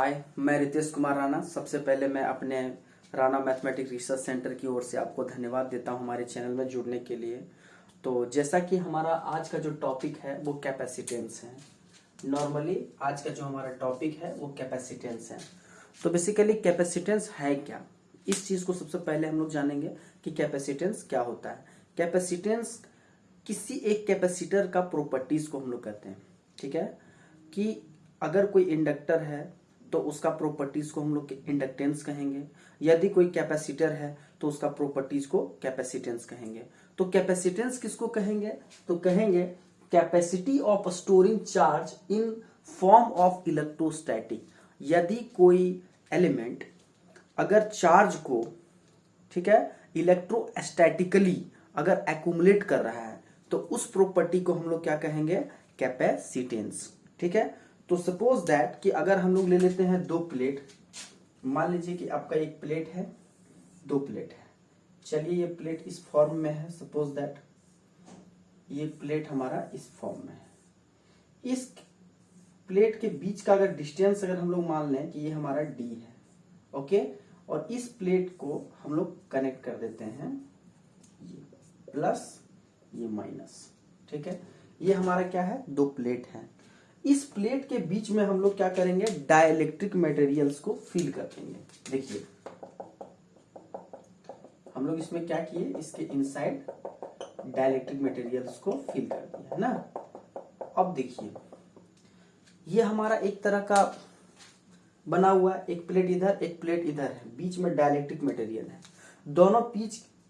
हाय, मैं रितेश कुमार राणा। सबसे पहले मैं अपने राणा मैथमेटिक्स रिसर्च सेंटर की ओर से आपको धन्यवाद देता हूं हमारे चैनल में जुड़ने के लिए। तो जैसा कि हमारा आज का जो टॉपिक है वो कैपेसिटेंस है। नॉर्मली आज का जो हमारा टॉपिक है वो कैपेसिटेंस है। तो बेसिकली कैपेसिटेंस है क्या, इस चीज़ को सबसे पहले हम लोग जानेंगे कि कैपेसिटेंस क्या होता है। कैपेसिटेंस किसी एक कैपेसिटर का प्रॉपर्टीज को हम लोग कहते हैं, ठीक है। कि अगर कोई इंडक्टर है तो उसका प्रॉपर्टीज को हम लोग इंडक्टेंस कहेंगे, यदि कोई कैपेसिटर है तो उसका प्रॉपर्टीज को कैपेसिटेंस कहेंगे। तो कैपेसिटेंस किसको कहेंगे, तो कहेंगे capacity of storing charge in form of electrostatic. यदि कोई एलिमेंट अगर चार्ज को, ठीक है, इलेक्ट्रोस्टैटिकली अगर एक्यूमुलेट कर रहा है तो उस प्रॉपर्टी को हम लोग क्या कहेंगे, कैपेसिटेंस, ठीक है। तो सपोज दैट कि अगर हम लोग ले लेते हैं दो प्लेट, मान लीजिए कि आपका एक प्लेट है, दो प्लेट है। चलिए ये प्लेट इस फॉर्म में है, सपोज दैट ये प्लेट हमारा इस फॉर्म में है। इस प्लेट के बीच का अगर डिस्टेंस अगर हम लोग मान लें कि ये हमारा डी है, ओके, और इस प्लेट को हम लोग कनेक्ट कर देते हैं, ये प्लस ये माइनस, ठीक है। ये हमारा क्या है, दो प्लेट है। इस प्लेट के बीच में हम लोग क्या करेंगे, डाइलेक्ट्रिक मटेरियल्स को फिल कर देंगे। देखिए हम लोग इसमें क्या किए, इसके इनसाइड डाइलेक्ट्रिक मटेरियल्स को फिल कर दिया है ना। अब देखिए ये हमारा एक तरह का बना हुआ है, एक प्लेट इधर एक प्लेट इधर है, बीच में डाइलेक्ट्रिक मटेरियल है।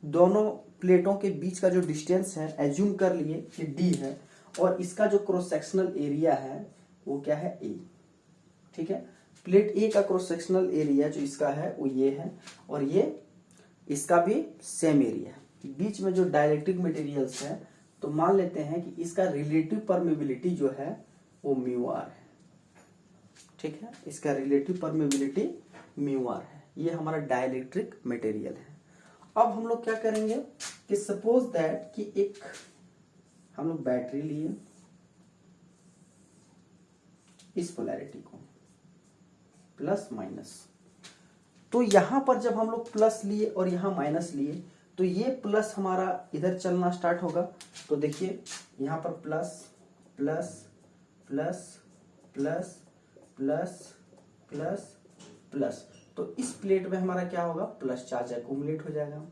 दोनों प्लेटों के बीच का जो डिस्टेंस है एज्यूम कर लिए कि डी है, और इसका जो क्रॉस सेक्शनल एरिया है वो क्या है, ए, ठीक है। प्लेट ए का क्रॉस सेक्शनल एरिया जो इसका है वो ये है, और ये इसका भी सेम एरिया है। बीच में जो डाइलेक्ट्रिक मटेरियल्स है तो मान लेते हैं कि इसका रिलेटिव परमेबिलिटी जो है वो म्यू आर है, ठीक है। इसका रिलेटिव परमेबिलिटी म्यू आर है। ये हमारा डाइलेक्ट्रिक मटेरियल है। अब हम लोग क्या करेंगे कि सपोज दैट कि एक हम लोग बैटरी लिए, इस पोलैरिटी को प्लस माइनस, तो यहां पर जब हम लोग प्लस लिए और यहां माइनस लिए तो ये प्लस हमारा इधर चलना स्टार्ट होगा। तो देखिए यहां पर plus plus plus plus plus plus plus, तो इस प्लेट में हमारा क्या होगा, प्लस चार्ज एक्यूमुलेट हो जाएगा।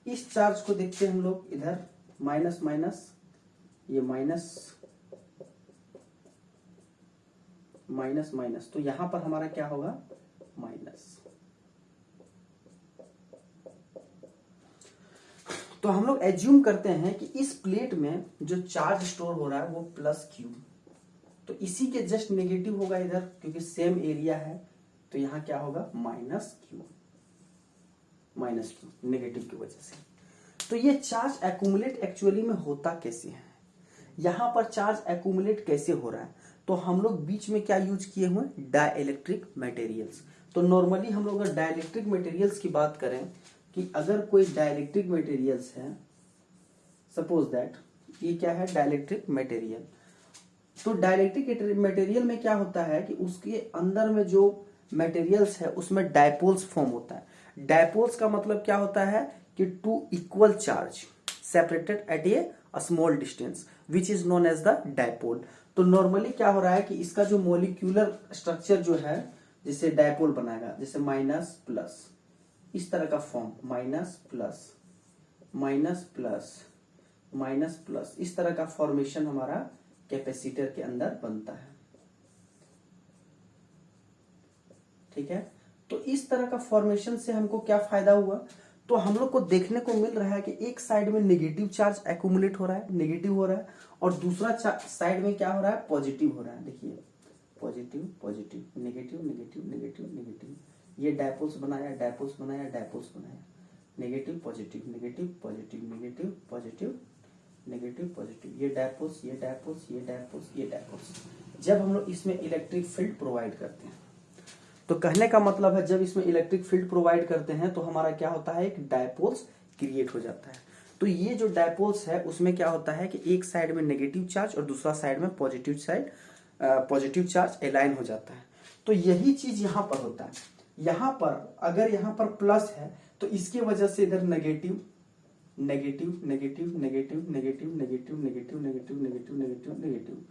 इस चार्ज को देखते हैं हम लोग इधर माइनस माइनस, ये माइनस माइनस माइनस, तो यहां पर हमारा क्या होगा, माइनस। तो हम लोग एज्यूम करते हैं कि इस प्लेट में जो चार्ज स्टोर हो रहा है वो प्लस क्यू, तो इसी के जस्ट नेगेटिव होगा इधर, क्योंकि सेम एरिया है, तो यहां क्या होगा, माइनस क्यू, नेगेटिव की वजह से। तो ये चार्ज एक्यूमुलेट एक्चुअली में होता कैसे है, यहां पर चार्ज एक्यूमुलेट कैसे हो रहा है, तो हम लोग बीच में क्या यूज किए हुए, डाइलेक्ट्रिक मटेरियल्स। तो नॉर्मली हम लोग अगर डाइलेक्ट्रिक मटेरियल्स की बात करें कि अगर कोई डाइलेक्ट्रिक मटेरियल्स है, सपोज दैट ये क्या है, डाइलेक्ट्रिक मटेरियल। तो डाइलेक्ट्रिक मटेरियल में क्या होता है कि उसके अंदर में जो मटेरियल्स है उसमें डायपोल्स फॉर्म होता है। डायपोल्स का मतलब क्या होता है कि two equal charge separated at a small distance which is known as the dipole. तो नॉर्मली क्या हो रहा है कि इसका जो मोलिक्यूलर स्ट्रक्चर जो है, जिसे डायपोल बनाएगा, जैसे माइनस प्लस, इस तरह का form, minus plus minus plus minus plus, इस तरह का फॉर्मेशन हमारा कैपेसिटर के अंदर बनता है, ठीक है। तो इस तरह का फॉर्मेशन से हमको क्या फायदा हुआ, तो हम लोग को देखने को मिल रहा है कि एक साइड में नेगेटिव चार्ज एक्यूमुलेट हो रहा है, नेगेटिव हो रहा है, और दूसरा साइड में क्या हो रहा है, पॉजिटिव हो रहा है। देखिए positive positive, negative negative negative negative, ये डायपोल्स बनाया डायपोल्स बनाया डायपोल्स बनाया, negative positive negative positive negative positive negative positive, ये डायपोल्स ये डायपोल्स ये डायपोल्स ये डायपोल्स। जब हम लोग इसमें इलेक्ट्रिक फील्ड प्रोवाइड करते हैं, तो कहने का मतलब है जब इसमें इलेक्ट्रिक फील्ड प्रोवाइड करते हैं तो हमारा क्या होता है, एक डायपोल्स क्रिएट हो जाता है। तो ये जो डायपोल्स है उसमें क्या होता है कि एक साइड में नेगेटिव चार्ज और दूसरा साइड में पॉजिटिव चार्ज अलाइन हो जाता है। तो यही चीज यहाँ पर होता है। यहाँ पर अगर यहाँ पर प्लस है तो इसकी वजह से इधर negative negative negative negative negative negative negative negative negative negative negative,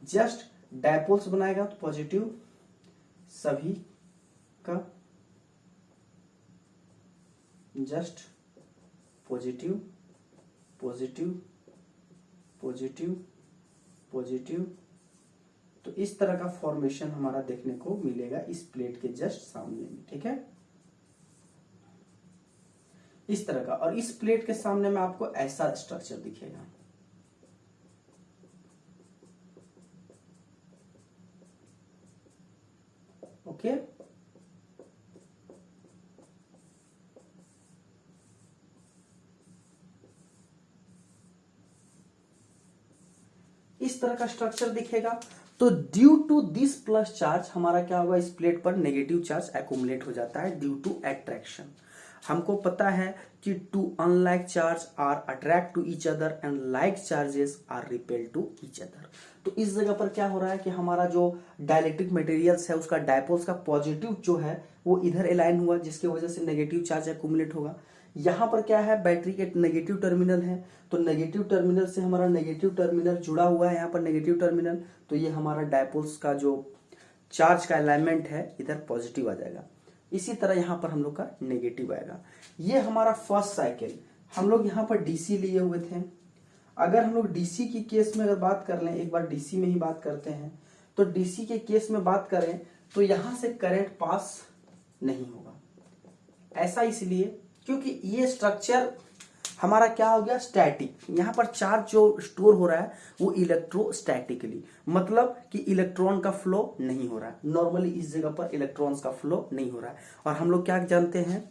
just dipoles बनाएगा तो पॉजिटिव सभी का, just positive positive positive positive. तो इस तरह का फॉर्मेशन हमारा देखने को मिलेगा इस प्लेट के जस्ट सामने में, ठीक है, इस तरह का। और इस प्लेट के सामने में आपको ऐसा स्ट्रक्चर दिखेगा। ओके, इस तरह का स्ट्रक्चर दिखेगा। तो due to this plus charge हमारा क्या होगा, इस प्लेट पर नेगेटिव चार्ज एक्यूमुलेट हो जाता है ड्यू टू अट्रैक्शन। हमको पता है कि two unlike charge are attract to each other and like charges are repel to each other. तो इस जगह पर क्या हो रहा है कि हमारा जो डाइलेक्ट्रिक मटेरियल्स है उसका डायपोल्स का पॉजिटिव जो है वो इधर अलाइन हुआ, जिसकी वजह से नेगेटिव चार्ज एक्यूमुलेट होगा। यहाँ पर क्या है, बैटरी के नेगेटिव टर्मिनल है, तो नेगेटिव टर्मिनल से हमारा नेगेटिव टर्मिनल जुड़ा हुआ है, यहाँ पर नेगेटिव टर्मिनल, तो ये हमारा डायपोल्स का जो चार्ज का अलाइनमेंट है इधर पॉजिटिव आ जाएगा। इसी तरह यहाँ पर हम लोग का नेगेटिव आएगा। ये हमारा फर्स्ट साइकिल। हम लोग यहाँ पर डीसी लिए हुए थे। अगर हम लोग डीसी की केस में अगर बात कर लें, एक बार डीसी में ही बात करते हैं, तो डीसी के केस में बात करें तो यहां से करंट पास नहीं होगा। ऐसा इसलिए क्योंकि ये स्ट्रक्चर हमारा क्या हो गया, स्टैटिक। यहाँ पर चार्ज जो स्टोर हो रहा है वो इलेक्ट्रोस्टैटिकली, मतलब कि इलेक्ट्रॉन का फ्लो नहीं हो रहा है। नॉर्मली इस जगह पर इलेक्ट्रॉन्स का फ्लो नहीं हो रहा है। और हम लोग क्या जानते हैं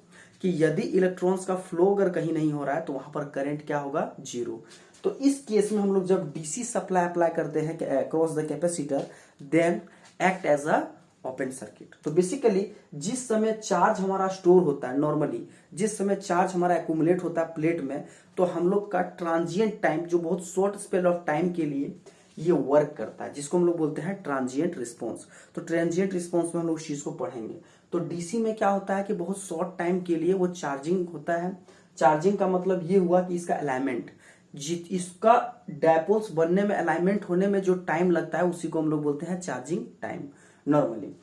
कि यदि इलेक्ट्रॉन्स का फ्लो अगर कहीं नहीं हो रहा है तो वहां पर करंट क्या होगा, जीरो। तो इस केस में हम लोग जब डीसी सप्लाई अप्लाई करते हैं across the capacitor, then act as a open circuit. तो बेसिकली जिस समय चार्ज हमारा स्टोर होता है, नॉर्मली जिस समय चार्ज हमारा एक्यूमुलेट होता है प्लेट में, तो हम लोग का ट्रांजिएंट टाइम जो बहुत शॉर्ट स्पेल ऑफ टाइम के लिए ये वर्क करता है, जिसको हम लोग बोलते हैं ट्रांजिएंट रिस्पॉन्स। तो ट्रांजिएंट रिस्पॉन्स में हम लोग इस चीज को पढ़ेंगे। तो डीसी में क्या होता है कि बहुत शॉर्ट टाइम के लिए वो चार्जिंग होता है। चार्जिंग का मतलब ये हुआ कि इसका अलाइनमेंट, इसका डायपोल्स बनने में, अलाइनमेंट होने में जो टाइम लगता है उसी को हम लोग बोलते हैं चार्जिंग टाइम नॉर्मली।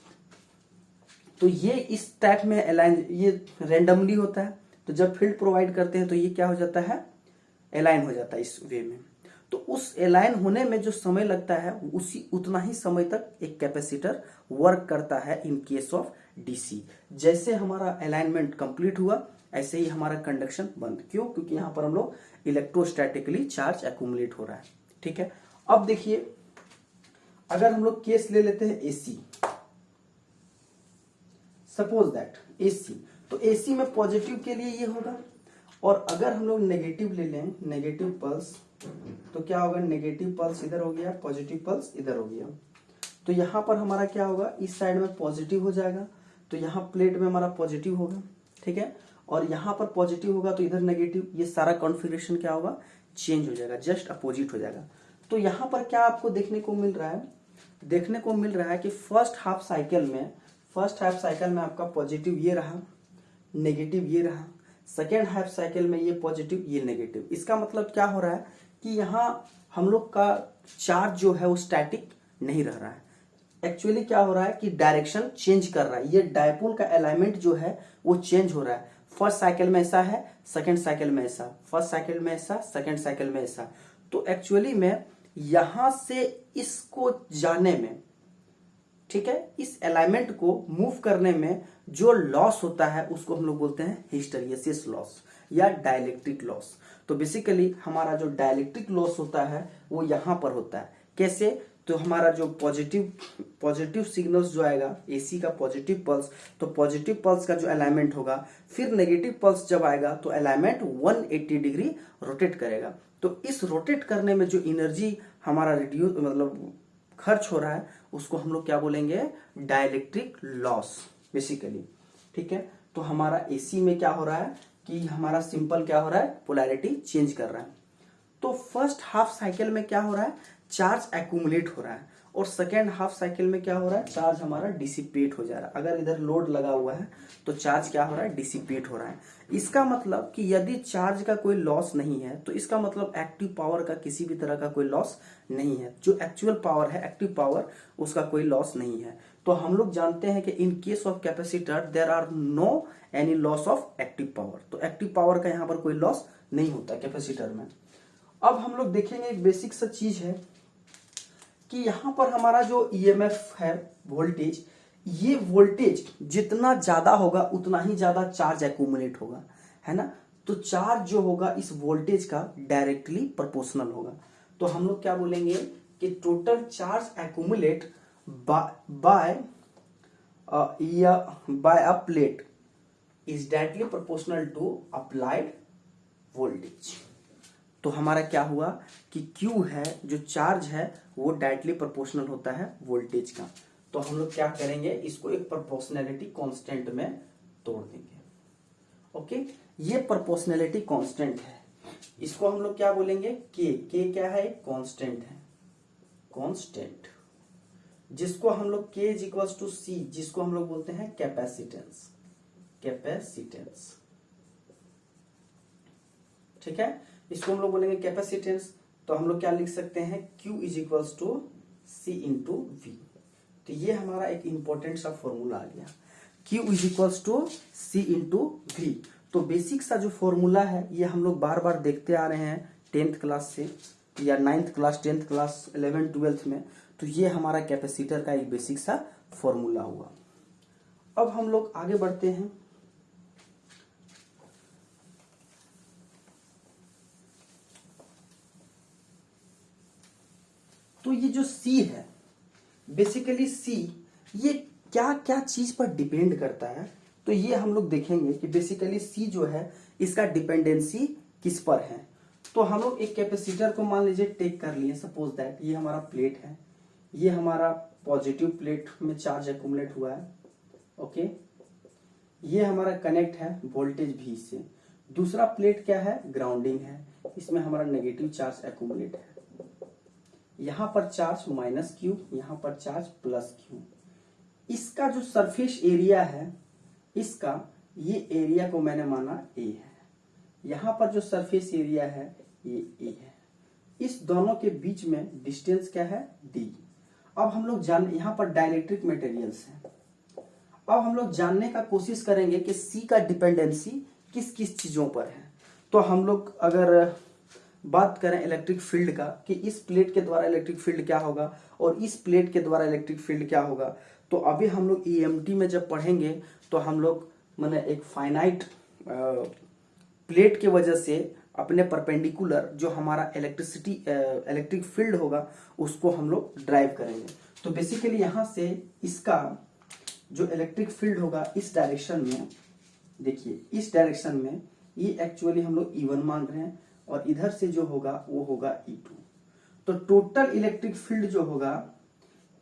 तो ये इस टाइप में अलाइन, ये रेंडमली होता है। तो जब फील्ड प्रोवाइड करते हैं तो ये क्या हो जाता है, अलाइन हो जाता है इस वे में। तो उस अलाइन होने में जो समय लगता है उसी उतना ही समय तक एक कैपेसिटर वर्क करता है इन केस ऑफ डीसी। जैसे हमारा अलाइनमेंट कंप्लीट हुआ ऐसे ही हमारा कंडक्शन बंद। क्यों? क्योंकि यहां पर हम लोग इलेक्ट्रोस्टैटिकली चार्ज एक्यूमुलेट हो रहा है। ठीक है, अब देखिए अगर हम लोग केस ले लेते हैं एसी, सपोज दैट एसी, तो एसी में पॉजिटिव के लिए ये होगा, और अगर हम लोग नेगेटिव ले लें, नेगेटिव पल्स, तो क्या होगा, नेगेटिव पल्स इधर हो गया, पॉजिटिव पल्स इधर हो गया। तो यहां पर हमारा क्या होगा, इस साइड में पॉजिटिव हो जाएगा, तो यहाँ प्लेट में हमारा पॉजिटिव होगा, ठीक है, और यहाँ पर पॉजिटिव होगा तो इधर नेगेटिव। ये सारा कॉन्फ़िगरेशन क्या होगा, चेंज हो जाएगा, जस्ट अपोजिट हो जाएगा। तो यहाँ पर क्या आपको देखने को मिल रहा है, देखने को मिल रहा है कि फर्स्ट हाफ साइकिल में आपका पॉजिटिव ये रहा, नेगेटिव ये रहा, सेकेंड हाफ साइकिल में ये पॉजिटिव ये नेगेटिव। इसका मतलब क्या हो रहा है कि यहाँ हम लोग का चार्ज जो है वो स्टैटिक नहीं रह रहा है। एक्चुअली क्या हो रहा है कि डायरेक्शन चेंज कर रहा है। ये डायपोल का अलाइनमेंट जो है वो चेंज हो रहा है। फर्स्ट साइकिल में ऐसा है, सेकेंड साइकिल में ऐसा, फर्स्ट साइकिल में ऐसा, सेकेंड साइकिल में ऐसा। तो एक्चुअली में यहां से इसको जाने में, ठीक है, इस अलाइनमेंट को मूव करने में जो लॉस होता है उसको हम लोग बोलते हैं हिस्टैरिसीस लॉस या डाइलेक्ट्रिक लॉस। तो बेसिकली हमारा जो डाइलेक्ट्रिक लॉस होता है वो यहां पर होता है। कैसे? तो हमारा जो पॉजिटिव सिग्नल्स जो आएगा, एसी का पॉजिटिव पल्स, तो पॉजिटिव पल्स का जो अलाइनमेंट होगा, फिर नेगेटिव पल्स जब आएगा तो अलाइनमेंट 180 डिग्री रोटेट करेगा। तो इस रोटेट करने में जो एनर्जी हमारा रिड्यूस मतलब खर्च हो रहा है उसको हम लोग क्या बोलेंगे, डाइलेक्ट्रिक लॉस बेसिकली। ठीक है, तो हमारा एसी में क्या हो रहा है कि हमारा सिंपल क्या हो रहा है, पोलैरिटी चेंज कर रहा है। तो फर्स्ट हाफ साइकिल में क्या हो रहा है, चार्ज एक्यूमुलेट हो रहा है, और सेकेंड हाफ साइकिल में क्या हो रहा है, चार्ज हमारा डिसिपेट हो जा रहा है। अगर इधर लोड लगा हुआ है तो चार्ज क्या हो रहा है, डिसिपेट हो रहा है। इसका मतलब कि यदि चार्ज का कोई लॉस नहीं है तो इसका मतलब एक्टिव पावर का किसी भी तरह का कोई लॉस नहीं है। जो एक्चुअल पावर है, एक्टिव पावर, उसका कोई लॉस नहीं है। तो हम लोग जानते हैं कि in case of capacitor there are no any loss of active power. तो एक्टिव पावर का यहाँ पर कोई लॉस नहीं होता कैपेसिटर में। अब हम लोग देखेंगे एक बेसिक सा चीज है कि यहां पर हमारा जो ईएमएफ है, वोल्टेज, ये वोल्टेज जितना ज्यादा होगा उतना ही ज्यादा चार्ज एक्यूमुलेट होगा, है ना। तो चार्ज जो होगा इस वोल्टेज का डायरेक्टली प्रोपोर्शनल होगा। तो हम लोग क्या बोलेंगे कि total charge accumulate by a plate is directly proportional to applied voltage. तो हमारा क्या हुआ कि Q है, जो चार्ज है, वो डायरेक्टली प्रोपोर्शनल होता है वोल्टेज का। तो हम लोग क्या करेंगे, इसको एक प्रोपोर्शनैलिटी कांस्टेंट में तोड़ देंगे। ओके, ये प्रोपोर्शनैलिटी कांस्टेंट है, इसको हम लोग क्या बोलेंगे, K क्या है, कांस्टेंट है, कांस्टेंट, जिसको हम लोग K is equals to C, जिसको हम लोग बोलते हैं कैपेसिटेंस, कैपेसिटेंस, ठीक है। इसको हम लोग बोलेंगे कैपेसिटेंस। तो हम लोग क्या लिख सकते हैं, Q is equals to C into V। तो ये हमारा एक इंपॉर्टेंट सा फॉर्मूला आ गया, Q is equals to C into V। तो बेसिक सा जो फॉर्मूला है ये हम लोग बार बार देखते आ रहे हैं 10th क्लास से, या 9th class, 10th class, 11th 12th में। तो ये हमारा कैपेसिटर का एक बेसिक सा फॉर्मूला हुआ। अब हम लोग आगे बढ़ते हैं। तो ये जो C है, बेसिकली C ये क्या क्या चीज पर डिपेंड करता है, तो ये हम लोग देखेंगे कि बेसिकली C जो है इसका डिपेंडेंसी किस पर है। तो हम लोग एक कैपेसिटर को मान लीजिए टेक कर लिए, सपोज दैट ये हमारा प्लेट है, ये हमारा पॉजिटिव प्लेट में चार्ज एक्यूमुलेट हुआ है, ओके। ये हमारा कनेक्ट है वोल्टेज V से। दूसरा प्लेट क्या है, ग्राउंडिंग है, इसमें हमारा नेगेटिव चार्ज एक्यूमुलेट है। यहां पर चार्ज -Q, यहां पर चार्ज +Q। इसका जो सरफेस एरिया है, इसका ये एरिया को मैंने माना A है, यहां पर जो सरफेस एरिया है ये A है। इस दोनों के बीच में डिस्टेंस क्या है, D। अब हम लोग यहां पर डाइलेक्ट्रिक मटेरियल्स है। अब हम लोग जानने का कोशिश करेंगे कि C का डिपेंडेंसी किस किस चीजों पर है। तो हम लोग अगर बात करें इलेक्ट्रिक फील्ड का, कि इस प्लेट के द्वारा इलेक्ट्रिक फील्ड क्या होगा और इस प्लेट के द्वारा इलेक्ट्रिक फील्ड क्या होगा, तो अभी हम लोग EMT में जब पढ़ेंगे तो हम लोग माने एक फाइनाइट प्लेट के वजह से अपने परपेंडिकुलर जो हमारा इलेक्ट्रिक फील्ड होगा उसको हम लोग ड्राइव करेंगे। तो बेसिकली यहां से इसका जो इलेक्ट्रिक फील्ड होगा इस डायरेक्शन में, देखिए इस डायरेक्शन में, ये एक्चुअली हम लोग E1 मान रहे हैं, और इधर से जो होगा वो होगा E2। तो टोटल इलेक्ट्रिक फील्ड जो होगा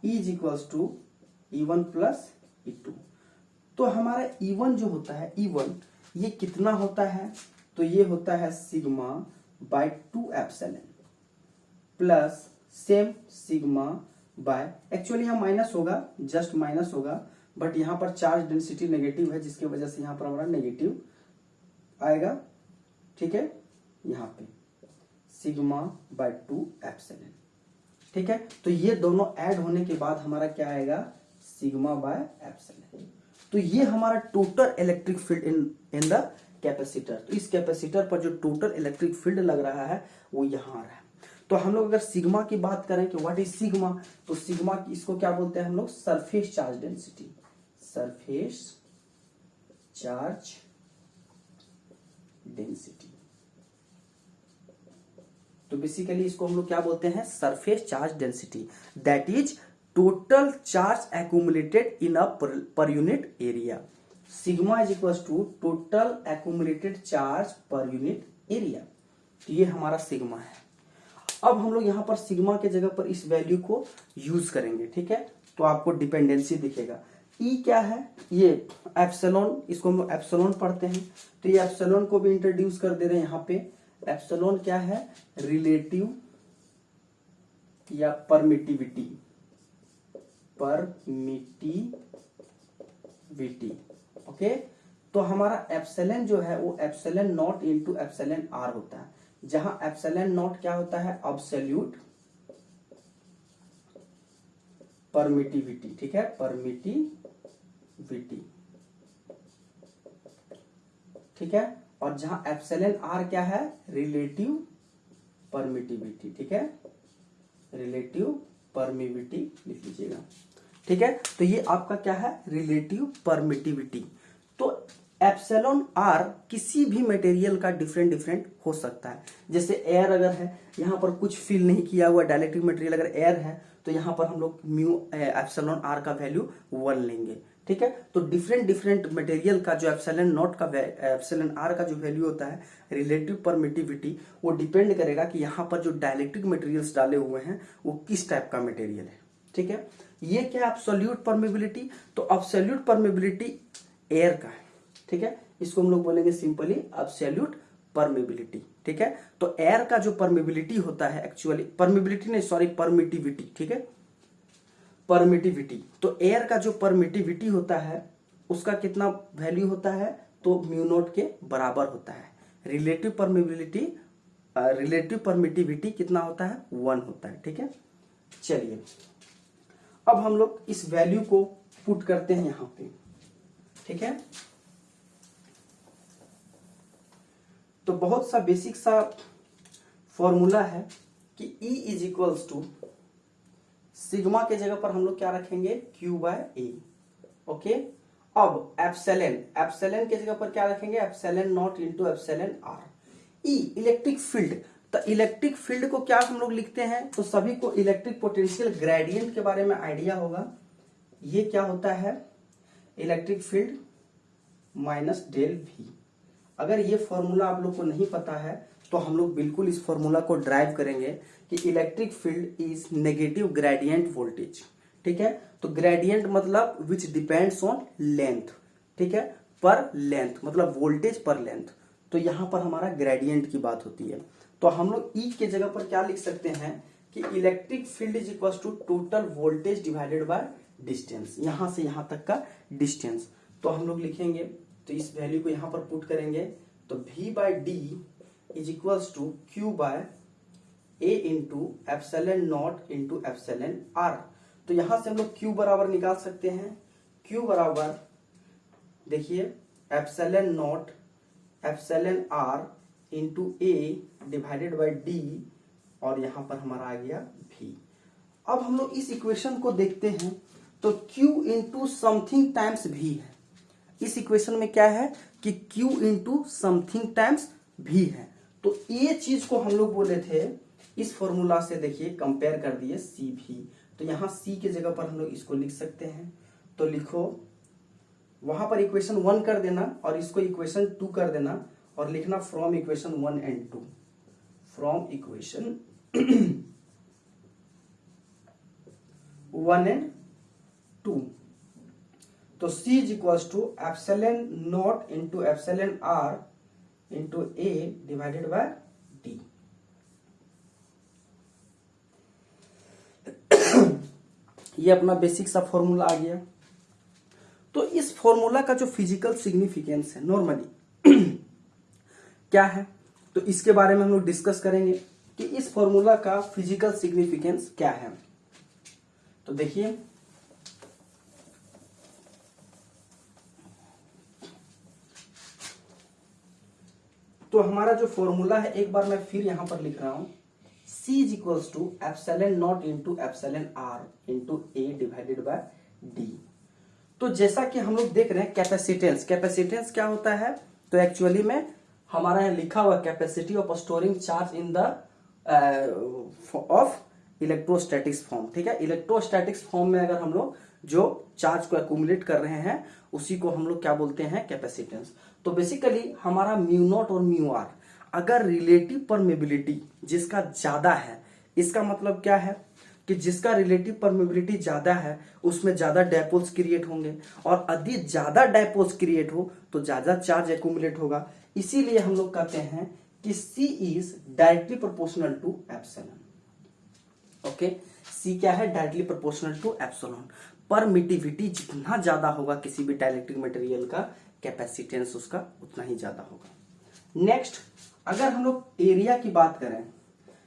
E is equals to E1 plus E2। तो हमारा E1 जो होता है, E1 ये कितना होता है, तो ये होता है sigma bye 2 epsilon plus same sigma bye, actually यहाँ माइनस होगा, जस्ट माइनस होगा, बट यहाँ पर चार्ज डेंसिटी नेगेटिव है जिसकी वजह से यहाँ पर हमारा नेगेटिव आएगा, ठीक है। यहाँ पे सिग्मा बाय 2 एप्सिलॉन, ठीक है। तो ये दोनों ऐड होने के बाद हमारा क्या आएगा, सिग्मा बाय एप्सिलॉन। तो ये हमारा total electric field in the capacitor. तो इस कैपेसिटर पर जो टोटल इलेक्ट्रिक फील्ड लग रहा है वो यहाँ आ रहा है। तो हम लोग अगर सिग्मा की बात करें कि व्हाट इज सिग्मा, तो सिग्मा इसको क्या बोलते हैं हम लोग, surface charge density, surface charge density. तो बेसिकली इसको हम लोग क्या बोलते हैं, surface charge density, that is total charge accumulated in a per unit area. Sigma is equal to total accumulated charge per unit area. तो ये हमारा सिग्मा है। अब हम लोग यहां पर सिग्मा के जगह पर इस वैल्यू को यूज करेंगे, ठीक है। तो आपको डिपेंडेंसी दिखेगा ई क्या है, ये एप्सिलॉन, इसको हम एप्सिलॉन पढ़ते हैं, तो ये एप्सिलॉन को भी इंट्रोड्यूस कर दे रहे हैं यहाँ पे। एप्सिलॉन क्या है, रिलेटिव या परमिटिविटी, ओके। तो हमारा एप्सिलॉन जो है वो epsilon naught into epsilon R होता है, जहां एप्सिलॉन नॉट क्या होता है, अब्सोल्यूट परमिटिविटी, ठीक है, परमिटिविटी, ठीक है। और जहां एप्सिलॉन आर क्या है, रिलेटिव परमिटिविटी, ठीक है, रिलेटिव परमिटिविटी लिख लीजिएगा, ठीक है। तो ये आपका क्या है, रिलेटिव परमिटिविटी। तो एप्सिलॉन आर किसी भी मटेरियल का डिफरेंट हो सकता है। जैसे एयर अगर है, यहाँ पर कुछ फिल नहीं किया हुआ डायलेक्ट्रिक मटेरियल अगर एयर है, तो यहाँ पर हम लोग म्यू एप्सिलॉन आर का वैल्यू 1 लेंगे, ठीक है। तो डिफरेंट मटेरियल का जो एप्सिलॉन नॉट का एप्सिलॉन आर का जो वैल्यू होता है, रिलेटिव परमिटिविटी, वो डिपेंड करेगा कि यहाँ पर जो डायलेक्ट्रिक मटेरियल्स डाले हुए हैं वो किस टाइप का मटेरियल है, ठीक है। ये क्या है, एब्सोल्यूट परमिबिलिटी। तो एब्सोल्यूट परमिबिलिटी एयर का है, ठीक है, इसको हम लोग बोलेंगे सिंपली एब्सोल्यूट परमिबिलिटी, ठीक है। तो एयर का जो परमिबिलिटी होता है, एक्चुअली परमिबिलिटी नहीं, सॉरी, परमिटिविटी, ठीक है, परमिटिविटी। तो एयर का जो परमिटिविटी होता है उसका कितना वैल्यू होता है, तो म्यू नॉट के बराबर होता है। रिलेटिव परमिटिविटी कितना होता है, 1 होता है, ठीक है। चलिए अब हम लोग इस वैल्यू को पुट करते हैं यहां पे, ठीक है। तो बहुत सा बेसिक सा फॉर्मूला है कि E is equals to sigma के जगह पर हम लोग क्या रखेंगे, Q/A, ओके। अब एप्सिलॉन के जगह पर क्या रखेंगे, epsilon naught into epsilon R. E electric field, तो इलेक्ट्रिक फील्ड को क्या हम लोग लिखते हैं, तो सभी को इलेक्ट्रिक पोटेंशियल ग्रेडियंट के बारे में आइडिया होगा। ये क्या होता है, electric field minus del V। अगर ये फॉर्मूला आप लोग को नहीं पता है तो हम लोग बिल्कुल इस फॉर्मूला को ड्राइव करेंगे कि electric field is negative gradient voltage, ठीक है। तो ग्रेडियंट मतलब विच डिपेंड्स ऑन लेंथ, ठीक है, पर लेंथ मतलब वोल्टेज पर लेंथ। तो यहां पर हमारा ग्रेडियंट की बात होती है। तो हम लोग ई के जगह पर क्या लिख सकते हैं कि electric field is equal to total voltage divided by distance, यहां से यहां तक का डिस्टेंस। तो हम लोग लिखेंगे, तो इस वैल्यू को यहां पर पुट करेंगे, तो V/D is equals to Q/A into epsilon naught into epsilon R. तो यहां से हम लोग Q बराबर निकाल सकते हैं, Q बराबर देखिए epsilon naught epsilon R into A divided by D, और यहां पर हमारा आ गया V। अब हम लोग इस इक्वेशन को देखते हैं, तो Q into something times V है। इस इक्वेशन में क्या है कि Q into something times V है। तो ये चीज को हम लोग बोले थे, इस फॉर्मूला से देखिए कंपेयर कर दिए CV। तो यहां C के जगह पर हम लोग इसको लिख सकते हैं। तो लिखो, वहां पर इक्वेशन 1 कर देना और इसको इक्वेशन 2 कर देना, और लिखना from equation 1 and 2, from equation 1 and 2। तो C is equals to epsilon naught into epsilon R into A divided by D। ये अपना बेसिक सा फॉर्मूला आ गया। तो इस फॉर्मूला का जो फिजिकल सिग्निफिकेंस है नॉर्मली क्या है, तो इसके बारे में हम लोग डिस्कस करेंगे कि इस फॉर्मूला का फिजिकल सिग्निफिकेंस क्या है। तो देखिए, तो हमारा जो फॉर्मूला है, एक बार मैं फिर यहां पर लिख रहा हूं, C is equals to epsilon naught into epsilon R into A divided by D। तो जैसा कि हम लोग देख रहे हैं कैपेसिटेंस क्या होता है, तो एक्चुअली में हमारा यहाँ लिखा हुआ capacity of storing charge in the of electrostatics form, ठीक है। इलेक्ट्रोस्टैटिक्स फॉर्म में अगर हम लोग जो चार्ज को एक्यूमुलेट कर रहे हैं उसी को हम लोग क्या बोलते हैं, कैपेसिटेंस। तो बेसिकली हमारा म्यू नॉट और म्यू आर, अगर रिलेटिव परमेबिलिटी जिसका ज्यादा है, इसका मतलब क्या है, कि जिसका रिलेटिव परमेबिलिटी ज्यादा है उसमें ज्यादा डायपोल्स क्रिएट होंगे, और अधिक ज्यादा डायपोल्स क्रिएट हो तो ज्यादा चार्ज एक्यूमुलेट होगा। इसीलिए हम लोग कहते हैं कि C is directly proportional to epsilon. Okay, C क्या है? Directly proportional to epsilon. Permittivity जितना ज्यादा होगा किसी भी डाइलेक्ट्रिक मटेरियल का, कैपेसिटेंस उसका उतना ही ज्यादा होगा। नेक्स्ट, अगर हम लोग एरिया की बात करें,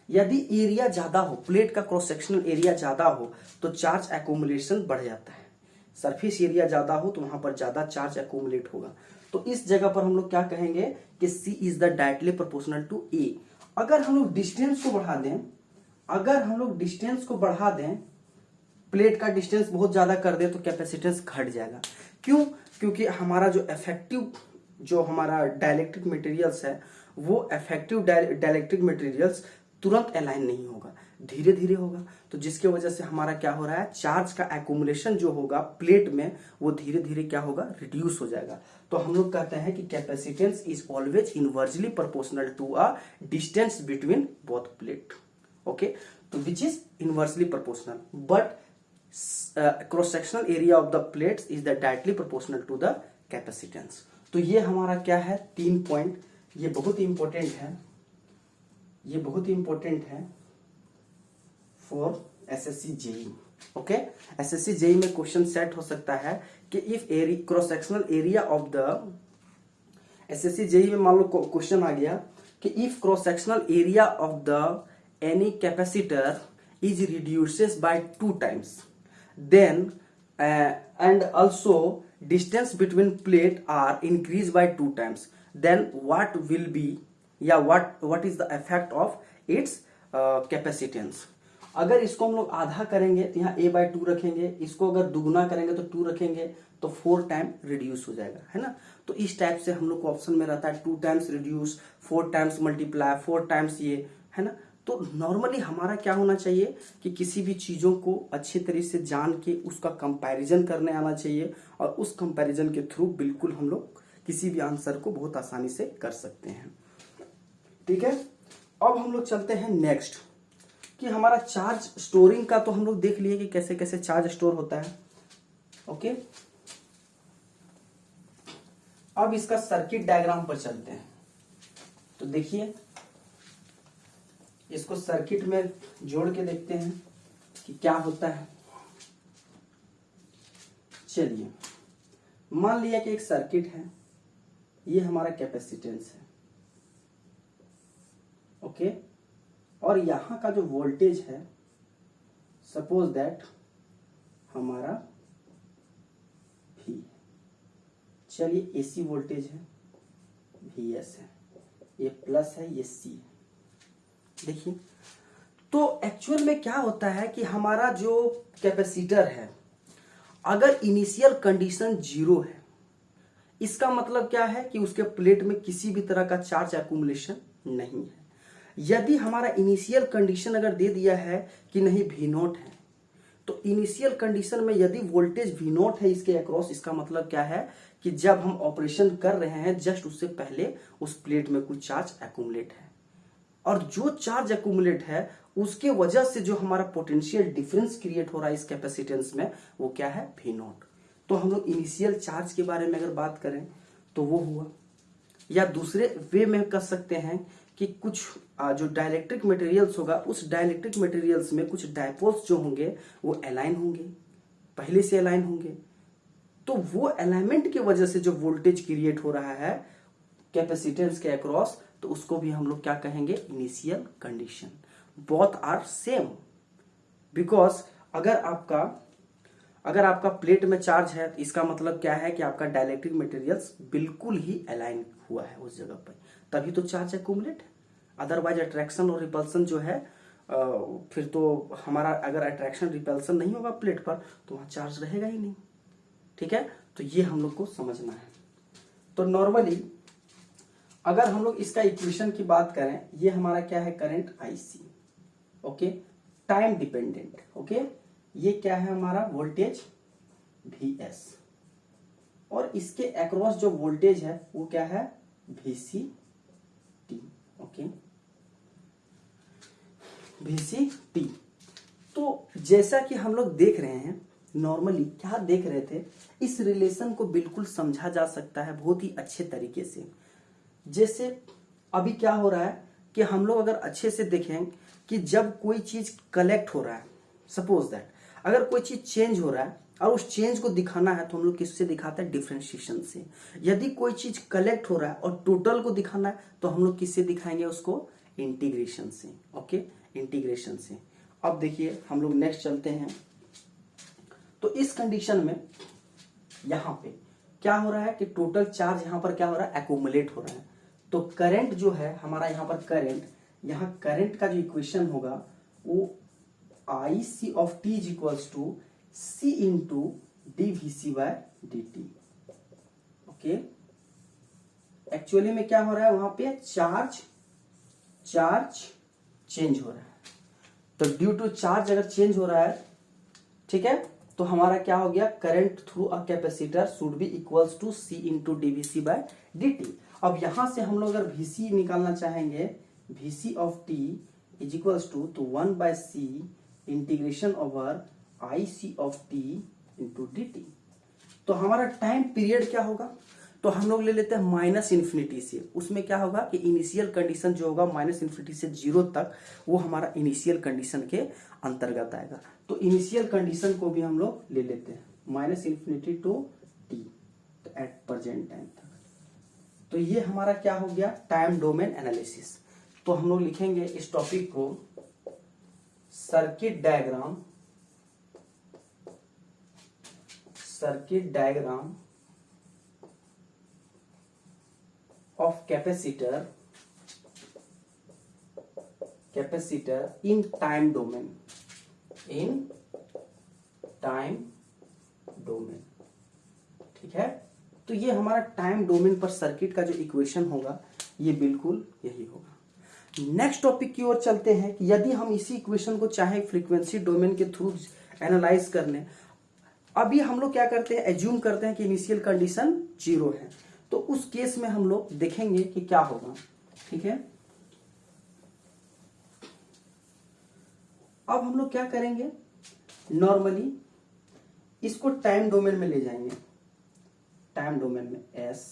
यदि एरिया ज्यादा हो, प्लेट का क्रॉस सेक्शनल एरिया ज्यादा हो तो चार्ज एक्यूमुलेशन बढ़ जाता है। सरफेस एरिया ज्यादा हो तो वहां पर ज्यादा चार्ज एक्यूमुलेट होगा। तो इस जगह पर हम लोग क्या कहेंगे कि C is the directly proportional to A। अगर हम लोग डिस्टेंस को बढ़ा दें, प्लेट का डिस्टेंस बहुत ज्यादा कर दे तो कैपेसिटेंस घट जाएगा। क्यों? क्योंकि हमारा जो इफेक्टिव जो हमारा डाइलेक्ट्रिक मटेरियल्स है वो इफेक्टिव डाइलेक्ट्रिक मटेरियल्स तुरंत अलाइन नहीं होगा, धीरे धीरे होगा। तो जिसके वजह से हमारा क्या हो रहा है, चार्ज का एक्यूमुलेशन जो होगा प्लेट में वो धीरे धीरे क्या होगा, रिड्यूस हो जाएगा। तो हम लोग कहते हैं कि capacitance is always inversely proportional to a distance between both plate. Okay, तो which is inversely proportional, but cross sectional area of the plates is the directly proportional to the capacitance. तो ये हमारा क्या है, 3 पॉइंट। ये बहुत important है, for SSC JE. Okay, SSC JE में क्वेश्चन सेट हो सकता है कि if cross sectional area of the, SSC JE में मान लो क्वेश्चन आ गया कि if cross sectional area of the any capacitor is reduces by 2 times, then and also distance between plate are increased by 2 times, then what will be, या what is the effect of its capacitance। अगर इसको हम लोग आधा करेंगे तो यहाँ A/2 रखेंगे, इसको अगर दुगुना करेंगे तो 2 रखेंगे तो 4 टाइम रिड्यूस हो जाएगा, है ना। तो इस टाइप से हम लोग को ऑप्शन में रहता है 2 times reduce, 4 times multiply, 4 times ये, है ना। तो नॉर्मली हमारा क्या होना चाहिए कि किसी भी चीजों को अच्छी तरह से जान के उसका कंपैरिजन करने आना चाहिए, और उस कंपैरिजन के थ्रू बिल्कुल हम लोग किसी भी आंसर को बहुत आसानी से कर सकते हैं। ठीक है, अब हम लोग चलते हैं नेक्स्ट कि हमारा चार्ज स्टोरिंग का तो हम लोग देख लिए कि कैसे कैसे चार्ज स्टोर होता है। ओके, अब इसका सर्किट डायग्राम पर चलते हैं। तो देखिए, इसको सर्किट में जोड़ के देखते हैं कि क्या होता है। चलिए, मान लिया कि एक सर्किट है, ये हमारा कैपेसिटेंस है। ओके, और यहां का जो वोल्टेज है, सपोज दैट हमारा V, चलिए AC वोल्टेज है, VS है, ये प्लस है, ये C है। देखिए, तो एक्चुअल में क्या होता है कि हमारा जो कैपेसिटर है, अगर इनिशियल कंडीशन 0 है, इसका मतलब क्या है कि उसके प्लेट में किसी भी तरह का चार्ज एक्यूमुलेशन नहीं है। यदि हमारा इनिशियल कंडीशन अगर दे दिया है कि नहीं V0 है, तो इनिशियल कंडीशन में यदि वोल्टेज V0 है इसके अक्रॉस, इसका मतलब क्या है कि जब हम ऑपरेशन कर रहे हैं जस्ट उससे पहले उस प्लेट में कुछ चार्ज एक्यूमुलेट है, और जो चार्ज एक्यूमुलेट है उसके वजह से जो हमारा पोटेंशियल डिफरेंस क्रिएट हो रहा है इस कैपेसिटेंस में, वो क्या है, V0। तो हम लोग इनिशियल चार्ज के बारे में अगर बात करें तो वो हुआ। या दूसरे वे में कर सकते हैं कि कुछ जो डाइलेक्ट्रिक मटेरियल्स होगा, उस डाइलेक्ट्रिक मटेरियल्स में कुछ डायपोल्स जो होंगे वो अलाइन होंगे, पहले से अलाइन होंगे। तो वो अलाइनमेंट की वजह से जो वोल्टेज क्रिएट हो रहा है कैपेसिटेंस के अक्रॉस, तो उसको भी हम लोग क्या कहेंगे, initial condition. Both are same, because अगर आपका प्लेट में चार्ज है तो इसका मतलब क्या है कि आपका डाइलेक्ट्रिक मटेरियल्स बिल्कुल ही अलाइन हुआ है उस जगह पर, तभी तो चार्ज एक्यूमुलेट है। अदरवाइज अट्रैक्शन और रिपल्सन जो है, फिर तो हमारा अगर अट्रैक्शन रिपल्सन नहीं होगा प्लेट पर तो वहां चार्ज रहेगा ही नहीं। ठीक है, तो ये हम लोग को समझना है। तो नॉर्मली अगर हम लोग इसका इक्वेशन की बात करें, ये हमारा क्या है, current IC। Okay, time dependent. Okay, ये क्या है हमारा, वोल्टेज VS, और इसके अक्रॉस जो वोल्टेज है वो क्या है, VCT। Okay, VCT। तो जैसा कि हम लोग देख रहे हैं, नॉर्मली क्या देख रहे थे, इस रिलेशन को बिल्कुल समझा जा सकता है बहुत ही अच्छे तरीके से। जैसे अभी क्या हो रहा है कि हम लोग अगर अच्छे से देखें कि जब कोई चीज कलेक्ट हो रहा है, सपोज दैट अगर कोई चीज चेंज हो रहा है और उस चेंज को दिखाना है तो हम लोग किससे दिखाते हैं, डिफरेंशिएशन से। यदि कोई चीज कलेक्ट हो रहा है और टोटल को दिखाना है तो हम लोग किससे दिखाएंगे उसको, इंटीग्रेशन से। ओके, इंटीग्रेशन से। अब देखिए हम लोग नेक्स्ट चलते हैं। तो इस कंडीशन में यहां पे क्या हो रहा है कि टोटल चार्ज यहां पर क्या हो रहा है, एक्यूमुलेट हो रहा है। तो करंट जो है हमारा यहाँ पर करंट, यहाँ करंट का जो इक्वेशन होगा वो I C of T is equals to C into D V C by D T. Okay, actually में क्या हो रहा है, वहां पे चार्ज चेंज हो रहा है। तो ड्यू टू चार्ज अगर चेंज हो रहा है, ठीक है, तो हमारा क्या हो गया, current through a capacitor should be equals to C into DVC by D. अब यहां से हम लोग अगर वीसी निकालना चाहेंगे, VC of T is equals to, तो 1 by C integration over I C of T into D T. तो हमारा टाइम पीरियड क्या होगा, तो हम लोग ले लेते हैं माइनस इन्फिनिटी से। उसमें क्या होगा कि इनिशियल कंडीशन जो होगा माइनस इन्फिनिटी से 0 तक, वो हमारा इनिशियल कंडीशन के अंतर्गत आएगा। तो इनिशियल कंडीशन को भी हम लोग ले लेते हैं minus infinity to T at present time तक। तो ये हमारा क्या हो गया, टाइम डोमेन एनालिसिस। तो हम लोग लिखेंगे इस टॉपिक को circuit diagram of capacitor in time domain, ठीक है। तो ये हमारा टाइम डोमेन पर सर्किट का जो इक्वेशन होगा ये बिल्कुल यही होगा। नेक्स्ट टॉपिक की ओर चलते हैं कि यदि हम इसी इक्वेशन को चाहे फ्रीक्वेंसी डोमेन के थ्रू एनालाइज करने, अभी हम लोग क्या करते हैं, एज्यूम करते हैं कि इनिशियल कंडीशन 0 है। तो उस केस में हम लोग देखेंगे कि क्या होगा, ठीक है। अब हम लोग क्या करेंगे, नॉर्मली इसको टाइम डोमेन में ले जाएंगे। टाइम डोमेन में एस,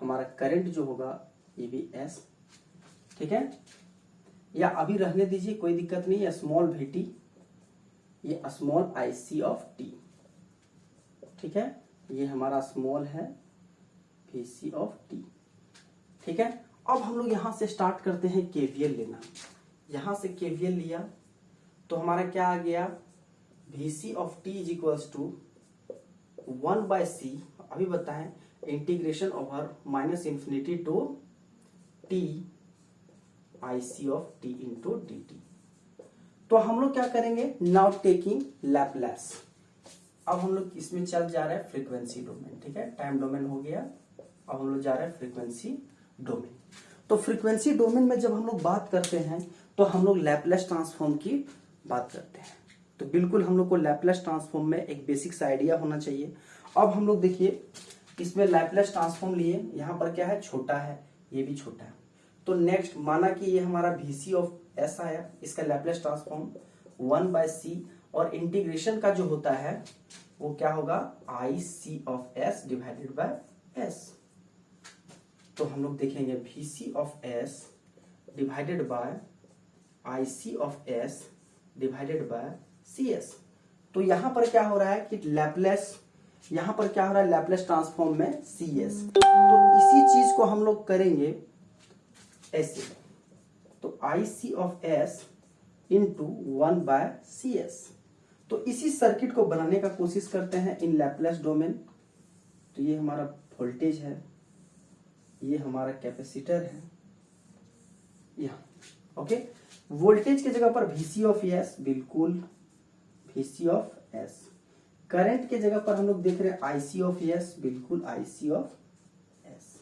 हमारा करंट जो होगा ये भी एस, ठीक है, या अभी रहने दीजिए कोई दिक्कत नहीं है, स्मॉल वी टी, ये small I C of T, ठीक है, ये हमारा स्मॉल है वी सी ऑफ टी, ठीक है। अब हम लोग यहां से स्टार्ट करते हैं केवीएल लेना। यहां से केवीएल लिया तो हमारा क्या आ गया, V C of T is equals to 1 by C, अभी बताएं, integration over minus infinity to T I C of T into D T. तो हम लोग क्या करेंगे, नाउ टेकिंग लैपलेस। अब हम लोग इसमें चल जा रहे हैं फ्रीक्वेंसी डोमेन, ठीक है, टाइम डोमेन हो गया, अब हम लोग जा रहे हैं फ्रीक्वेंसी डोमेन। तो फ्रीक्वेंसी डोमेन में जब हम लोग बात करते हैं तो हम लोग लैपलेस ट्रांसफॉर्म की बात करते हैं। तो बिल्कुल हम लोग को लैपलेस ट्रांसफॉर्म में एक बेसिक आइडिया होना चाहिए। अब हम लोग देखिए इसमें लैपलेस ट्रांसफॉर्म लिए, यहाँ पर क्या है, छोटा है, ये भी छोटा है। तो नेक्स्ट माना कि ये हमारा वीसी ऑफ एस आया, इसका लैपलेस ट्रांसफॉर्म 1 बाय सी, और इंटीग्रेशन का जो होता है वो क्या होगा, I C of S divided by S. तो हम लोग देखेंगे V C of S divided by I C of S divided by C S. तो यहां पर क्या हो रहा है कि लैपलेस, यहां पर क्या हो रहा है, लैपलेस ट्रांसफॉर्म में सी एस। तो इसी चीज को हम लोग करेंगे ऐसे, तो I C of S into 1 by C S. तो इसी सर्किट को बनाने का कोशिश करते हैं इन लैपलेस डोमेन। तो ये हमारा वोल्टेज है, ये हमारा कैपेसिटर है यहाँ, ओके। वोल्टेज की जगह पर वीसी ऑफ एस, बिल्कुल वीसी ऑफ एस। करंट के जगह पर हम लोग देख रहे हैं आईसी ऑफ एस, बिल्कुल आईसी ऑफ एस।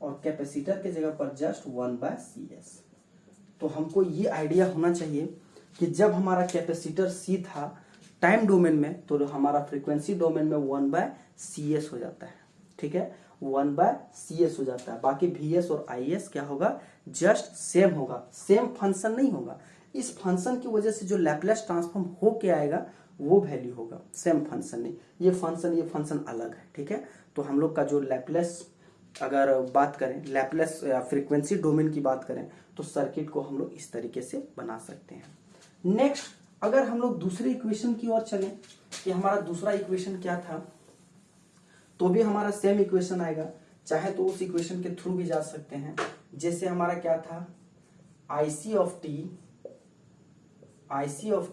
और कैपेसिटर के जगह पर जस्ट 1 बाय सी एस। तो हमको ये आइडिया होना चाहिए कि जब हमारा कैपेसिटर सी था टाइम डोमेन में, तो हमारा फ्रीक्वेंसी डोमेन में 1 बाय सी एस हो जाता है, ठीक है, 1 बाय सी एस हो जाता है। बाकी वी एस और आई एस क्या होगा, जस्ट सेम होगा, सेम फंक्शन नहीं होगा, इस फंक्शन की वजह से जो लैपलेस ट्रांसफॉर्म हो के आएगा वो वैल्यू होगा, सेम फंक्शन नहीं, ये फंक्शन अलग है, ठीक है। तो हम लोग का जो लैपलेस, अगर बात करें लैपलेस या फ्रीक्वेंसी डोमेन की बात करें, तो सर्किट को हम लोग इस तरीके से बना सकते हैं। नेक्स्ट, अगर हम लोग दूसरे इक्वेशन की ओर चलें कि हमारा दूसरा इक्वेशन क्या था, तो भी हमारा सेम इक्वेशन आएगा, चाहे तो उस इक्वेशन के थ्रू भी जा सकते हैं। जैसे हमारा क्या था, IC of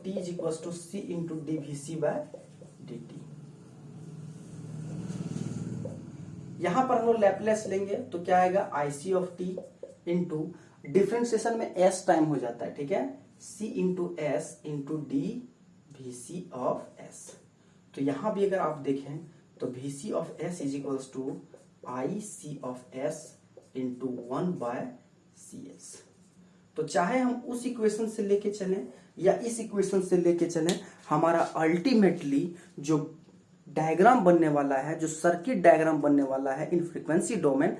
T is equal to C into DVC by dt। यहां पर हम लोग लैपलेस लेंगे तो क्या आएगा, IC of T into differentiation में S टाइम हो जाता है, ठीक है, C into S into DVC of S। तो यहां भी अगर आप देखें तो VC of S is equal to IC of S into 1 by CS। तो चाहे हम उस इक्वेशन से लेके चलें या इस इक्वेशन से लेके चलें, हमारा अल्टीमेटली जो डायग्राम बनने वाला है, जो सर्किट डायग्राम बनने वाला है in frequency domain,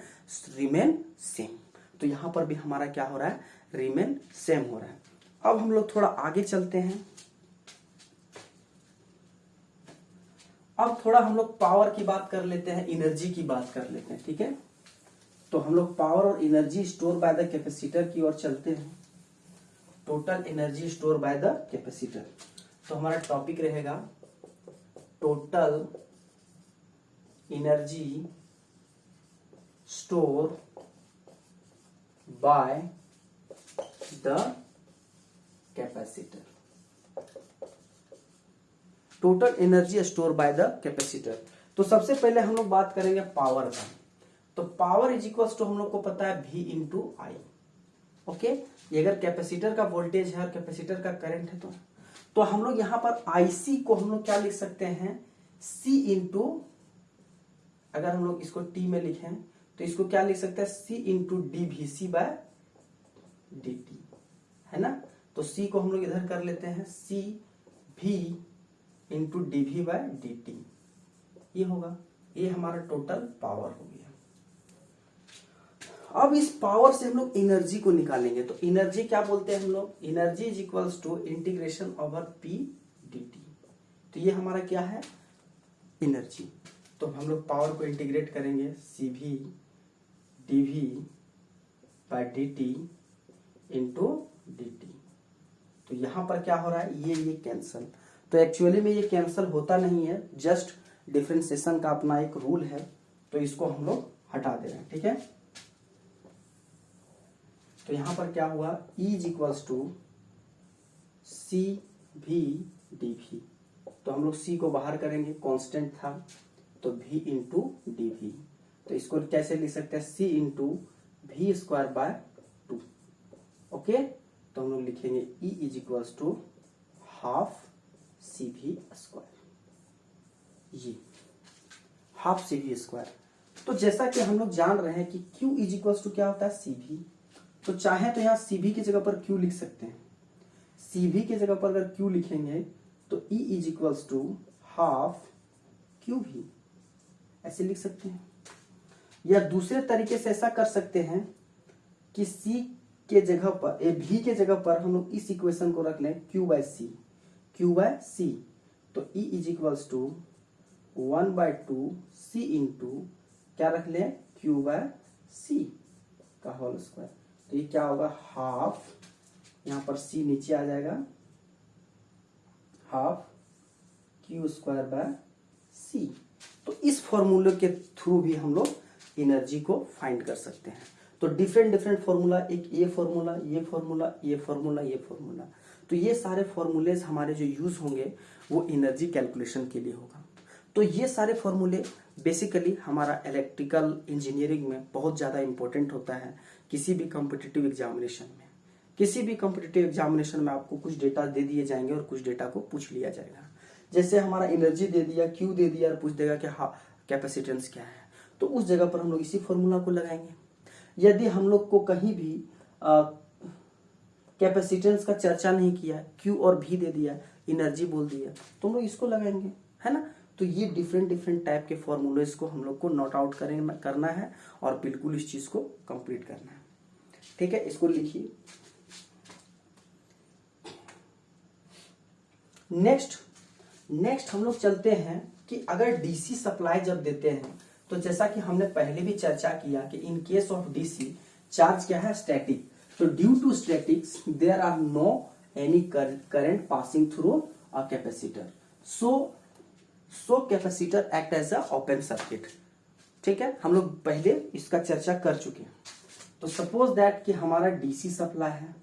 remain same. तो यहां पर भी हमारा क्या हो रहा है, रिमेन सेम हो रहा है। अब हम लोग थोड़ा आगे चलते हैं। अब थोड़ा हम लोग पावर की बात कर लेते हैं, एनर्जी की बात कर लेते हैं, ठीक है। तो हम लोग पावर और energy store by the capacitor की ओर चलते हैं। Total energy store by the capacitor, तो हमारा टॉपिक रहेगा total energy store by the capacitor. Total energy store by the capacitor. तो सबसे पहले हम लोग बात करेंगे पावर का। तो पावर इज इक्वल टू हम लोग को पता है V इंटू आई, ओके। ये अगर कैपेसिटर का वोल्टेज है और कैपेसिटर का करंट है तो हम लोग यहां पर IC को हम लोग क्या लिख सकते हैं, C इंटू, अगर हम लोग इसको T में लिखें तो इसको क्या लिख सकते हैं, C into DVC by dt, है ना। तो C को हम लोग इधर कर लेते हैं, C V into DV by dt, ये होगा, ये हमारा टोटल पावर हो गया। अब इस पावर से हम लोग एनर्जी को निकालेंगे। तो एनर्जी क्या बोलते हैं हम लोग, energy is equals to integration over P dt। तो ये हमारा क्या है, एनर्जी। तो हम लोग पावर को इंटीग्रेट करेंगे, CV dV by dt into dt। तो यहां पर क्या हो रहा है, ये कैंसल। तो एक्चुअली में ये कैंसल होता नहीं है, जस्ट डिफरेंशिएशन का अपना एक रूल है, तो इसको हम लोग हटा दे रहे हैं, ठीक है। तो यहां पर क्या हुआ, E is equals to CV dV। तो हम लोग C को बाहर करेंगे, कांस्टेंट था, तो V इंटू dV। तो इसको कैसे लिख सकते हैं, C into V square by 2, okay. तो हम लोग लिखेंगे E is equals to half CV square, ये हाफ CV स्क्वायर। तो जैसा कि हम लोग जान रहे हैं कि Q इज इक्वल्स टू क्या होता है, CV। तो चाहे तो यहाँ CV की जगह पर Q लिख सकते हैं। CV की जगह पर अगर Q लिखेंगे तो E is equals to half QV, ऐसे लिख सकते हैं। या दूसरे तरीके से ऐसा कर सकते हैं कि C के जगह पर, V के जगह पर हम लोग इस इक्वेशन को रख लें Q बाय C। तो E is equals to 1/2 C into क्या रख लें, Q बाय C का होल स्क्वायर। तो ये क्या होगा, हाफ, यहां पर C नीचे आ जाएगा, half Q square by C। तो इस फॉर्मूले के थ्रू भी हम लोग एनर्जी को फाइंड कर सकते हैं। तो डिफरेंट फॉर्मूला, एक ये फॉर्मूला, ये फॉर्मूला, ये फॉर्मूला, ये फॉर्मूला, तो ये सारे फॉर्मूलेज हमारे जो यूज होंगे वो एनर्जी कैलकुलेशन के लिए होगा। तो ये सारे फॉर्मूले बेसिकली हमारा इलेक्ट्रिकल इंजीनियरिंग में बहुत ज़्यादा इंपॉर्टेंट होता है। किसी भी कॉम्पिटिटिव एग्जामिनेशन में आपको कुछ डेटा दे दिए जाएंगे और कुछ डेटा को पूछ लिया जाएगा। जैसे हमारा एनर्जी दे दिया, Q दे दिया और पूछ देगा कि हाँ कैपेसिटेंस क्या है, तो उस जगह पर हम लोग इसी फॉर्मूला को लगाएंगे। यदि हम लोग को कहीं भी कैपेसिटेंस का चर्चा नहीं किया, Q और V दे दिया, एनर्जी बोल दिया, तो हम लोग इसको लगाएंगे, है ना। तो ये डिफरेंट टाइप के फॉर्मूलेस को हम लोग को नोट आउट करना है और बिल्कुल इस चीज को कंप्लीट करना है, ठीक है। इसको लिखिए, नेक्स्ट हम लोग चलते हैं कि अगर डीसी सप्लाई जब देते हैं तो जैसा कि हमने पहले भी चर्चा किया कि in case of DC charge क्या है, स्टैटिक। तो due to statics there are no any current passing through a capacitor, so capacitor act as a open circuit. ठीक है, हम लोग पहले इसका चर्चा कर चुके हैं। तो सपोज दैट कि हमारा डीसी सप्लाई है,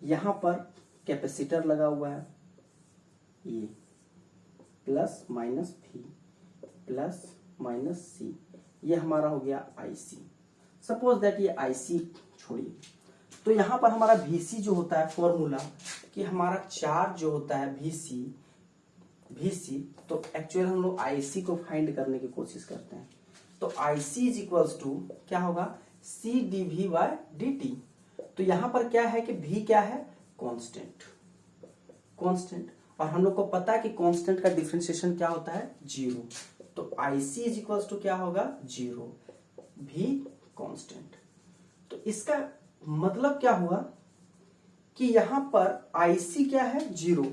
यहां पर कैपेसिटर लगा हुआ है, ये plus minus V plus minus C, ये हमारा हो गया IC। सपोज दैट ये IC छोड़िए, तो यहां पर हमारा VC जो होता है फॉर्मूला कि हमारा चार्ज जो होता है VC, तो एक्चुअल हम लोग IC को फाइंड करने की कोशिश करते हैं। तो IC इज इक्वल्स टू क्या होगा, C dV बाय dt। तो यहां पर क्या है कि V क्या है, कांस्टेंट, और हम लोग को पता है कि कांस्टेंट का डिफरेंशिएशन क्या होता है, 0। तो IC इज इक्वल्स टू क्या होगा, 0, V कांस्टेंट। तो इसका मतलब क्या हुआ कि यहां पर IC क्या है, 0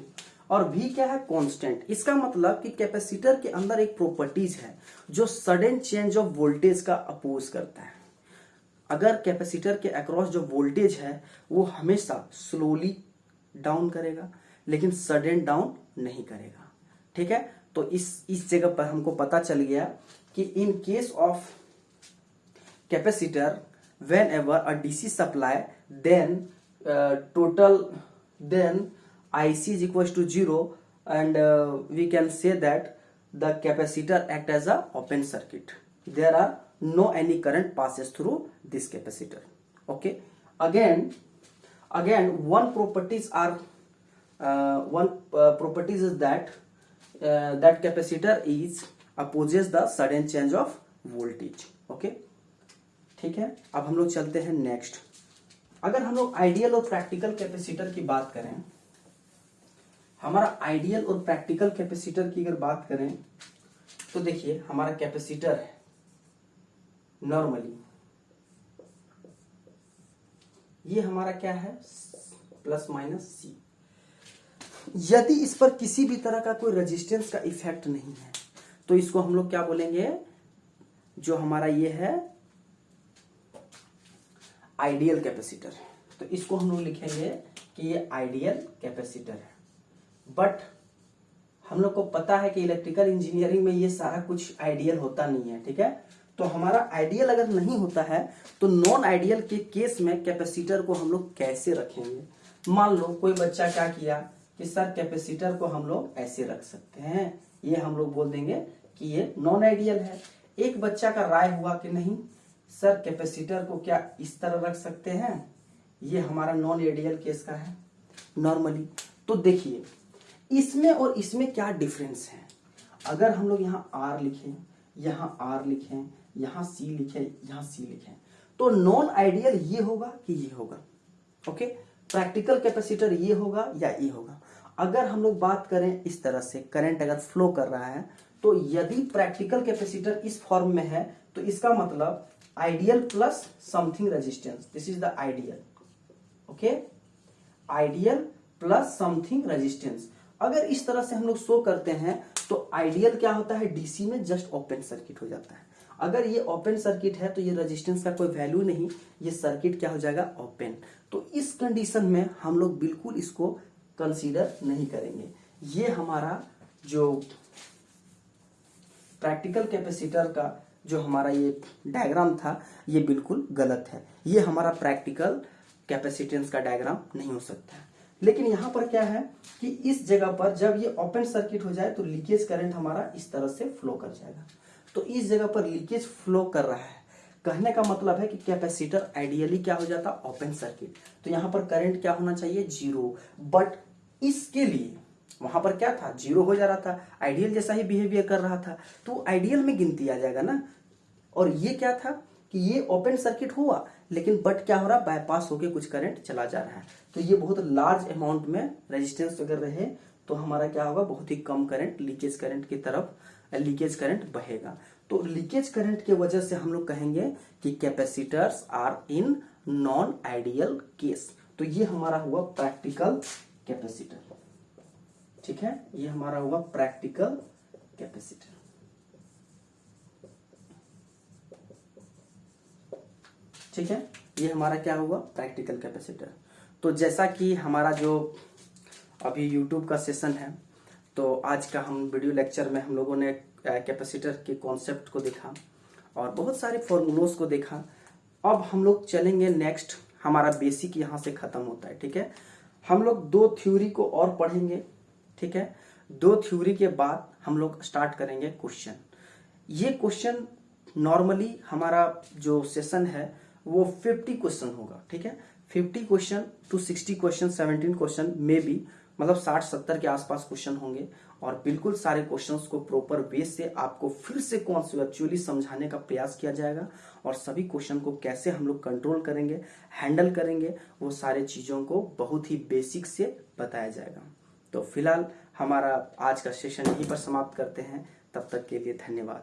और V क्या है, कांस्टेंट। इसका मतलब कि कैपेसिटर के अंदर एक प्रॉपर्टीज है जो सडन चेंज ऑफ वोल्टेज का अपोज करता है। अगर कैपेसिटर के अक्रॉस जो वोल्टेज है वो हमेशा स्लोली डाउन करेगा लेकिन सडन डाउन नहीं करेगा। ठीक है, तो इस जगह पर हमको पता चल गया कि in case of capacitor whenever a DC supply then then IC is equals to 0 and we can say that the capacitor act as a open circuit. There are no any current passes through this capacitor. Okay, again one properties is that capacitor is opposes the sudden change of voltage. Okay, ठीक है, अब हम लोग चलते हैं next. अगर हम लोग आइडियल और प्रैक्टिकल कैपेसिटर की बात करें, हमारा आइडियल और प्रैक्टिकल कैपेसिटर की अगर बात करें तो देखिए हमारा कैपेसिटर है नॉर्मली, ये हमारा क्या है, प्लस माइनस C। यदि इस पर किसी भी तरह का कोई रेजिस्टेंस का इफेक्ट नहीं है तो इसको हम लोग क्या बोलेंगे, जो हमारा ये है आइडियल कैपेसिटर। तो इसको हम लोग लिखेंगे कि ये आइडियल कैपेसिटर है। बट हम लोग को पता है कि इलेक्ट्रिकल इंजीनियरिंग में ये सारा कुछ आइडियल होता नहीं है। ठीक है, तो हमारा आइडियल अगर नहीं होता है तो नॉन आइडियल के केस में कैपेसिटर को हम लोग कैसे रखेंगे। मान लो कोई बच्चा क्या किया कि सर कैपेसिटर को हम लोग ऐसे रख सकते हैं, ये हम लोग बोल देंगे कि ये नॉन आइडियल है। एक बच्चा का राय हुआ कि नहीं सर कैपेसिटर को क्या इस तरह रख सकते हैं, ये हमारा नॉन आइडियल केस का है नॉर्मली। तो देखिए इसमें और इसमें क्या डिफरेंस है। अगर हम लोग यहाँ R लिखें, यहाँ R लिखें, यहाँ C लिखें, यहाँ C लिखें, तो नॉन आइडियल ये होगा कि ये होगा। ओके, प्रैक्टिकल कैपेसिटर ये होगा या ये होगा। अगर हम लोग बात करें इस तरह से करंट अगर फ्लो कर रहा है तो यदि प्रैक्टिकल कैपेसिटर इस फॉर्म में है तो इसका मतलब ideal plus something resistance, this is the ideal. Okay, ideal plus something resistance. अगर इस तरह से हम लोग शो करते हैं तो आइडियल क्या होता है, डीसी में जस्ट ओपन सर्किट हो जाता है। अगर ये ओपन सर्किट है तो ये रेजिस्टेंस का कोई वैल्यू नहीं, ये सर्किट क्या हो जाएगा, ओपन। तो इस कंडीशन में हम लोग बिल्कुल इसको कंसीडर नहीं करेंगे। ये हमारा जो प्रैक्टिकल कैपेसिटर का जो हमारा ये डायग्राम था ये बिल्कुल गलत है। ये हमारा प्रैक्टिकल कैपेसिटेंस का डायग्राम नहीं हो सकता है। लेकिन यहाँ पर क्या है कि इस जगह पर जब ये ओपन सर्किट हो जाए तो लीकेज करंट हमारा इस तरह से फ्लो कर जाएगा। तो इस जगह पर लीकेज फ्लो कर रहा है, कहने का मतलब है कि कैपेसिटर आइडियली क्या हो जाता, ओपन सर्किट। तो यहाँ पर करंट क्या होना चाहिए, 0। बट इसके लिए वहां पर क्या था, 0 हो जा रहा था, आइडियल जैसा ही बिहेवियर कर रहा था, तो आइडियल में गिनती आ जाएगा ना। और ये क्या था कि ये ओपन सर्किट हुआ लेकिन बट क्या हो रहा, बाईपास होके कुछ करंट चला जा रहा है। तो ये बहुत लार्ज अमाउंट में रेजिस्टेंस अगर रहे तो हमारा क्या होगा, बहुत ही कम करंट लीकेज करंट की तरफ लीकेज करंट बहेगा। तो लीकेज करंट की वजह से हम लोग कहेंगे कि capacitors are in non ideal case. तो ये हमारा हुआ प्रैक्टिकल कैपेसिटर। ठीक है, ये हमारा हुआ प्रैक्टिकल कैपेसिटर। ठीक है, ये हमारा क्या हुआ, प्रैक्टिकल कैपेसिटर। तो जैसा कि हमारा जो अभी YouTube का सेशन है, तो आज का हम वीडियो लेक्चर में हम लोगों ने कैपेसिटर के कॉन्सेप्ट को देखा और बहुत सारे फॉर्मूलोज को देखा। अब हम लोग चलेंगे नेक्स्ट, हमारा बेसिक यहाँ से खत्म होता है। ठीक है, हम लोग 2 थ्योरी को और पढ़ेंगे। ठीक है, 2 थ्योरी के बाद हम लोग स्टार्ट करेंगे क्वेश्चन। ये क्वेश्चन नॉर्मली हमारा जो सेशन है वो 50 क्वेश्चन होगा। ठीक है, 50 क्वेश्चन टू 60 क्वेश्चन, 17 क्वेश्चन में भी, मतलब 60-70 के आसपास क्वेश्चन होंगे और बिल्कुल सारे क्वेश्चंस को प्रॉपर वे से आपको फिर से कॉन्सेप्चुअली समझाने का प्रयास किया जाएगा और सभी क्वेश्चन को कैसे हम लोग कंट्रोल करेंगे, हैंडल करेंगे, वो सारे चीजों को बहुत ही बेसिक से बताया जाएगा। तो फिलहाल हमारा आज का सेशन यहीं पर समाप्त करते हैं। तब तक के लिए धन्यवाद।